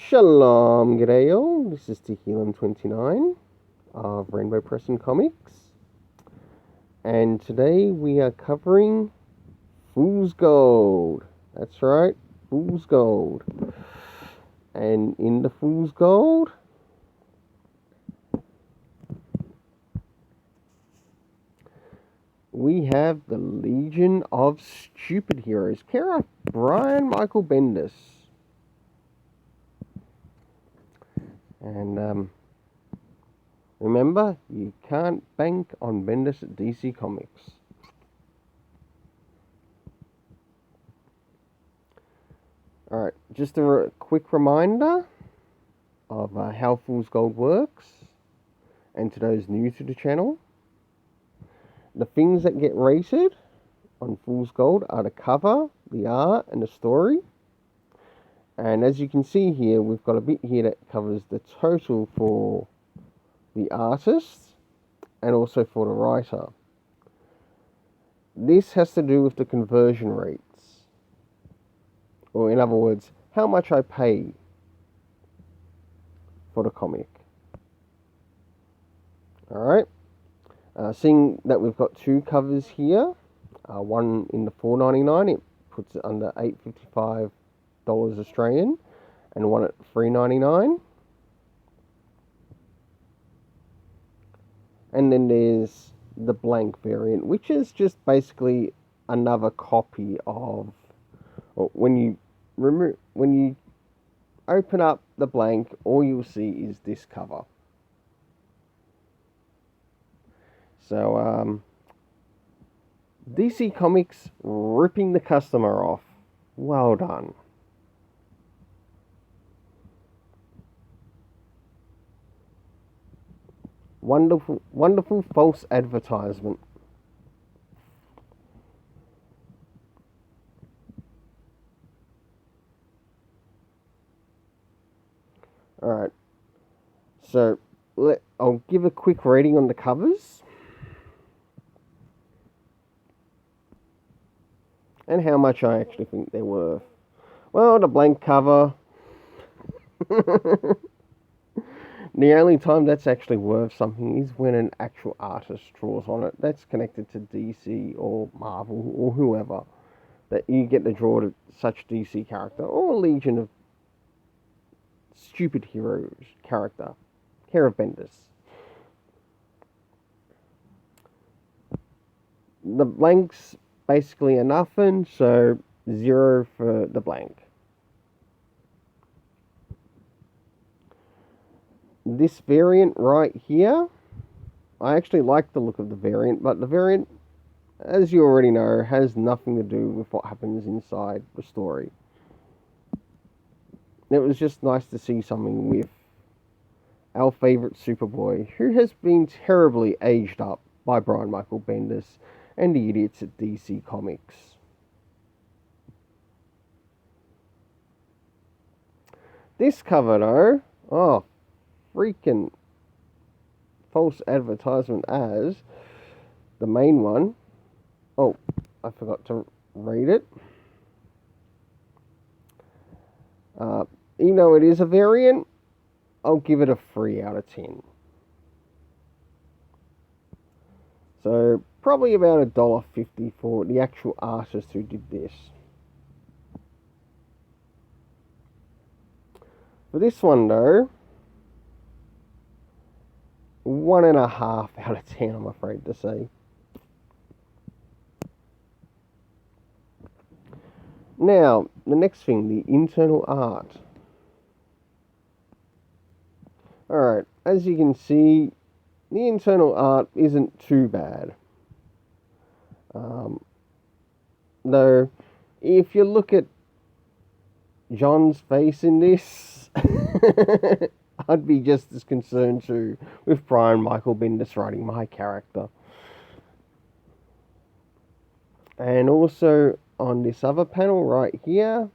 Shalom, g'day all. This is Tehillim29 of Rainbow Press and Comics. And today we are covering Fool's Gold. That's right, Fool's Gold. And in the Fool's Gold, we have the Legion of Stupid Heroes. Care of Brian Michael Bendis. And remember, you can't bank on Bendis at DC Comics. Alright, just a quick reminder of how Fool's Gold works, and to those new to the channel. The things that get rated on Fool's Gold are the cover, the art, and the story. And as you can see here, we've got a bit here that covers the total for the artist and also for the writer. This has to do with the conversion rates. Or in other words, how much I pay for the comic. Alright. Seeing that we've got two covers here, one in the $4.99, it puts it under $8.55 Australian, and one at $3.99. And then there's the blank variant, which is just basically another copy of, or when you open up the blank, all you'll see is this cover. So DC Comics ripping the customer off. Well done. Wonderful, wonderful false advertisement. Alright, so I'll give a quick rating on the covers and how much I actually think they're worth. Well, the blank cover, the only time that's actually worth something is when an actual artist draws on it that's connected to DC or Marvel or whoever, that you get to draw to such DC character or a Legion of Stupid Heroes character. Care of Bendis. The blank's basically a nothing, so 0 for the blank. This variant right here, I actually like the look of the variant, but the variant, as you already know, has nothing to do with what happens inside the story. It was just nice to see something with our favourite Superboy, who has been terribly aged up by Brian Michael Bendis and the idiots at DC Comics. This cover though, oh, freaking false advertisement as the main one. Oh, I forgot to rate it. Even though it is a variant, I'll give it a 3 out of 10. So probably about $1.50 for the actual artist who did this. For this one though, 1.5 out of 10, I'm afraid to say. Now, the next thing, the internal art. Alright, as you can see, the internal art isn't too bad. Though, if you look at John's face in this, I'd be just as concerned too with Brian Michael Bendis writing my character. And also on this other panel right here,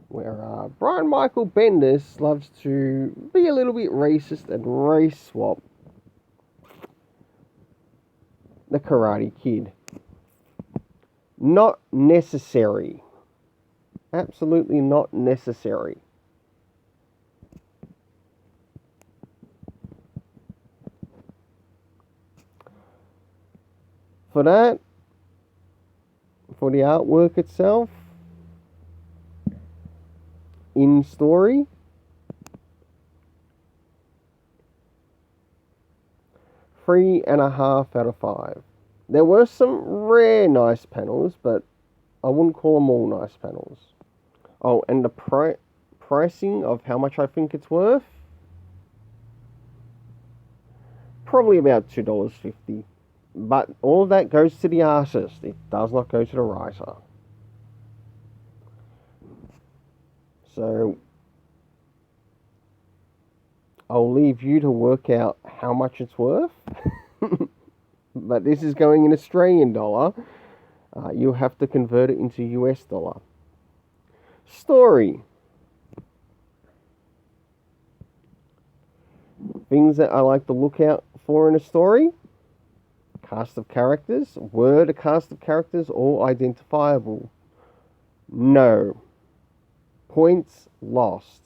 where Brian Michael Bendis loves to be a little bit racist and race swap the Karate Kid. Not necessary. Absolutely not necessary. For that, for the artwork itself, in story, 3.5 out of 5. There were some rare nice panels, but I wouldn't call them all nice panels. Oh, and the pricing of how much I think it's worth? Probably about $2.50. But all of that goes to the artist. It does not go to the writer. So I'll leave you to work out how much it's worth. But this is going in Australian dollar. You'll have to convert it into US dollar. Story. Things that I like to look out for in a story. Cast of characters. Were the cast of characters all identifiable? No. Points lost.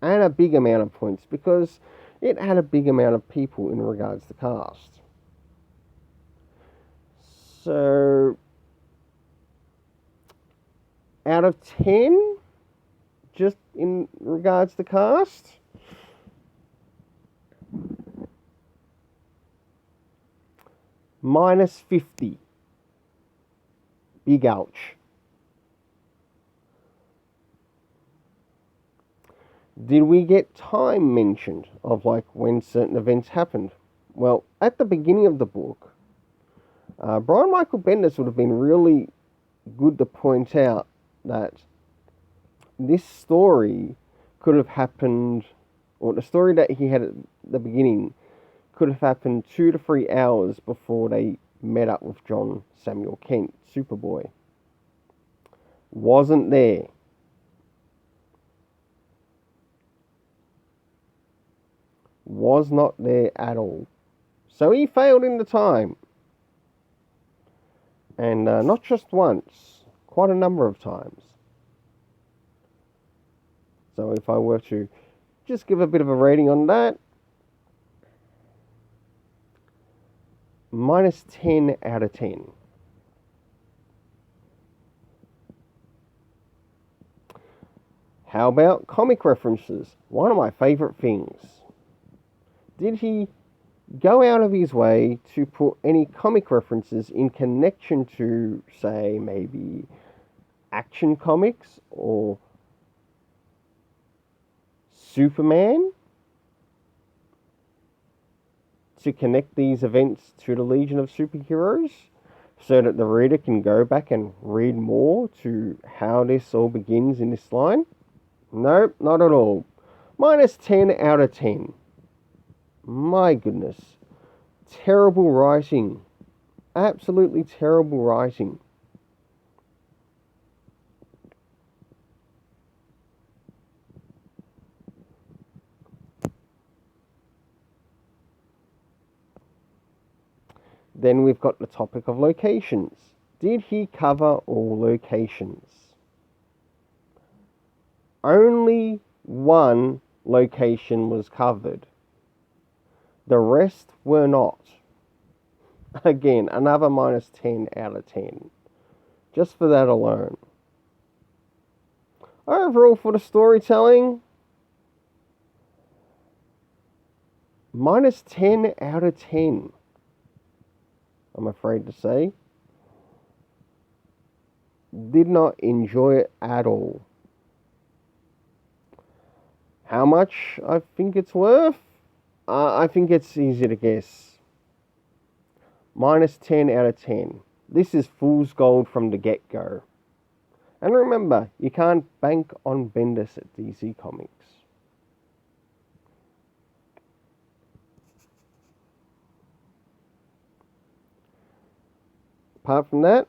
And a big amount of points because it had a big amount of people in regards to cast. So, out of 10, just in regards to cast, minus 50. Big ouch. Did we get time mentioned of like when certain events happened? Well, at the beginning of the book, Brian Michael Bendis would have been really good to point out that this story could have happened, or the story that he had at the beginning could have happened 2 to 3 hours before they met up with John Samuel Kent, Superboy. Wasn't there. Was not there at all. So he failed in the time. And not just once, quite a number of times. So if I were to just give a bit of a rating on that, minus 10 out of 10. How about comic references? One of my favorite things. Did he go out of his way to put any comic references in connection to, say, maybe Action Comics or Superman, to connect these events to the Legion of Superheroes so that the reader can go back and read more to how this all begins in this line? Nope, not at all. Minus 10 out of 10. My goodness. Terrible writing. Absolutely terrible writing. Then we've got the topic of locations. Did he cover all locations? Only one location was covered. The rest were not. Again, another minus 10 out of 10. Just for that alone. Overall, for the storytelling, minus 10 out of 10. I'm afraid to say. Did not enjoy it at all. How much I think it's worth? I think it's easy to guess. Minus 10 out of 10. This is fool's gold from the get-go. And remember, you can't bank on Bendis at DC Comics. Apart from that,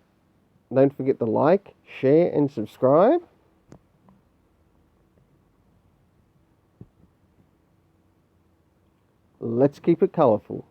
don't forget to like, share and subscribe. Let's keep it colourful.